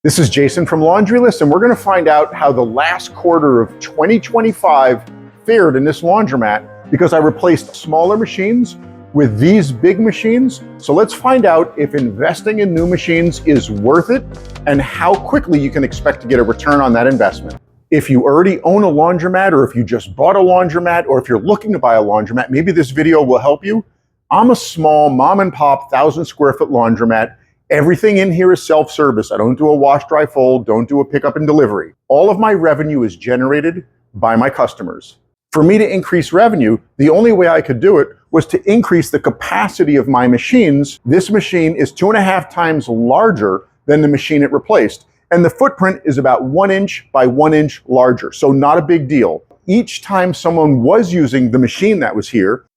This is Jason from Laundry List, and we're going to find out how the last quarter of 2025 fared in this laundromat because I replaced smaller machines with these big machines. So let's find out if investing in new machines is worth it and how quickly you can expect to get a return on that investment. If you already own a laundromat, or if you just bought a laundromat, or if you're looking to buy a laundromat, maybe this video will help you. I'm a small mom and pop 1,000 square foot laundromat. Everything in here is self-service. I don't do a wash, dry, fold, don't do a pickup and delivery. All of my revenue is generated by my customers. For me to increase revenue, the only way I could do it was to increase the capacity of my machines. This machine is 2.5 times larger than the machine it replaced, and the footprint is about 1 inch by 1 inch larger, so not a big deal. Each time someone was using the machine that was here,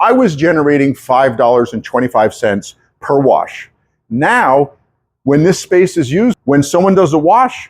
I was generating $5.25 per wash. Now, when this space is used, when someone does a wash,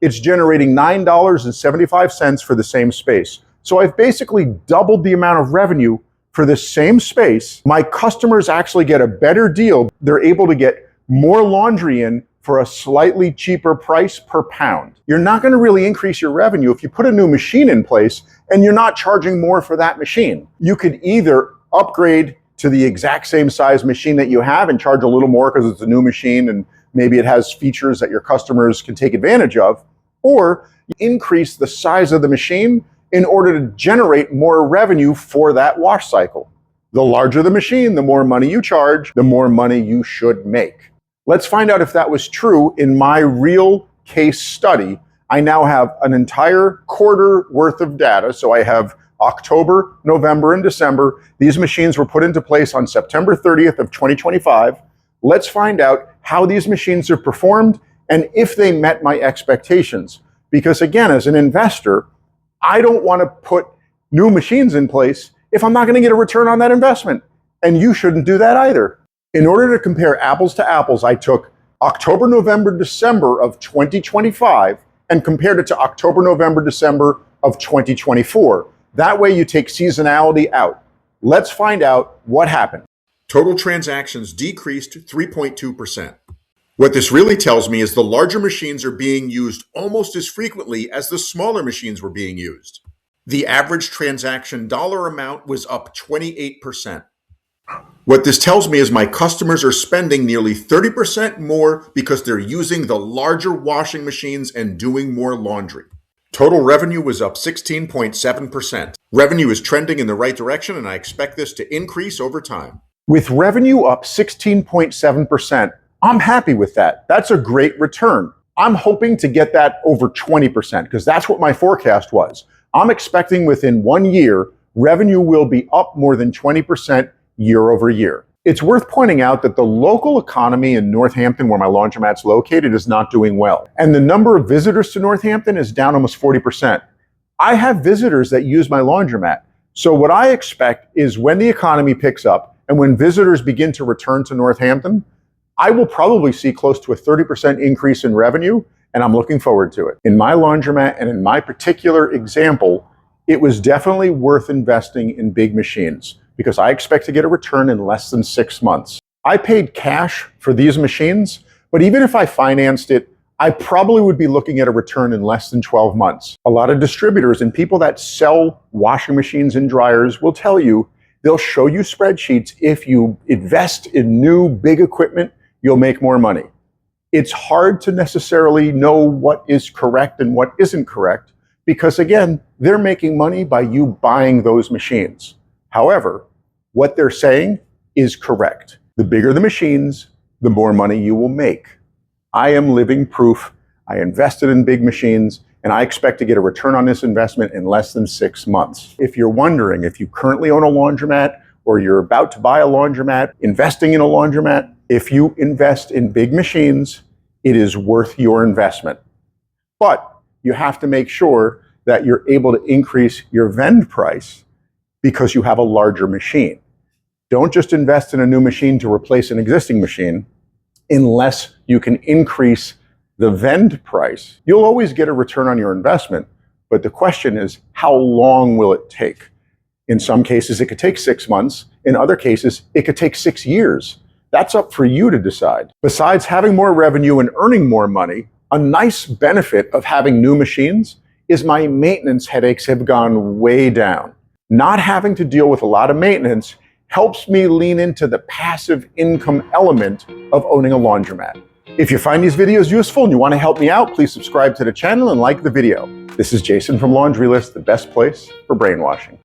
it's generating $9.75 for the same space. So I've basically doubled the amount of revenue for the same space. My customers actually get a better deal. They're able to get more laundry in for a slightly cheaper price per pound. You're not going to really increase your revenue if you put a new machine in place and you're not charging more for that machine. You could either upgrade to the exact same size machine that you have and charge a little more because it's a new machine and maybe it has features that your customers can take advantage of, or increase the size of the machine in order to generate more revenue for that wash cycle. The larger the machine, the more money you charge, the more money you should make. Let's find out if that was true in my real case study. I now have an entire quarter worth of data. So I have October, November, and December. These machines were put into place on September 30th of 2025. Let's find out how these machines have performed and if they met my expectations. Because again, as an investor, I don't want to put new machines in place if I'm not going to get a return on that investment. And you shouldn't do that either. In order to compare apples to apples, I took October, November, December of 2025 and compared it to October, November, December of 2024. That way you take seasonality out. Let's find out what happened. Total transactions decreased 3.2%. What this really tells me is the larger machines are being used almost as frequently as the smaller machines were being used. The average transaction dollar amount was up 28%. What this tells me is my customers are spending nearly 30% more because they're using the larger washing machines and doing more laundry. Total revenue was up 16.7%. Revenue is trending in the right direction, and I expect this to increase over time. With revenue up 16.7%, I'm happy with that. That's a great return. I'm hoping to get that over 20% because that's what my forecast was. I'm expecting within 1 year, revenue will be up more than 20% year over year. It's worth pointing out that the local economy in Northampton, where my laundromat's located, is not doing well. And the number of visitors to Northampton is down almost 40%. I have visitors that use my laundromat. So what I expect is when the economy picks up and when visitors begin to return to Northampton, I will probably see close to a 30% increase in revenue, and I'm looking forward to it. In my laundromat and in my particular example, it was definitely worth investing in big machines, because I expect to get a return in less than 6 months. I paid cash for these machines, but even if I financed it, I probably would be looking at a return in less than 12 months. A lot of distributors and people that sell washing machines and dryers will tell you, they'll show you spreadsheets. If you invest in new big equipment, you'll make more money. It's hard to necessarily know what is correct and what isn't correct, because again, they're making money by you buying those machines. However, what they're saying is correct. The bigger the machines, the more money you will make. I am living proof. I invested in big machines, and I expect to get a return on this investment in less than 6 months. If you're wondering if you currently own a laundromat or you're about to buy a laundromat, investing in a laundromat, if you invest in big machines, it is worth your investment. But you have to make sure that you're able to increase your vend price because you have a larger machine. Don't just invest in a new machine to replace an existing machine unless you can increase the vend price. You'll always get a return on your investment, but the question is, how long will it take? In some cases, it could take 6 months. In other cases, it could take 6 years. That's up for you to decide. Besides having more revenue and earning more money, a nice benefit of having new machines is my maintenance headaches have gone way down. Not having to deal with a lot of maintenance helps me lean into the passive income element of owning a laundromat. If you find these videos useful and you want to help me out, please subscribe to the channel and like the video. This is Jason from Laundry List, the best place for brainwashing.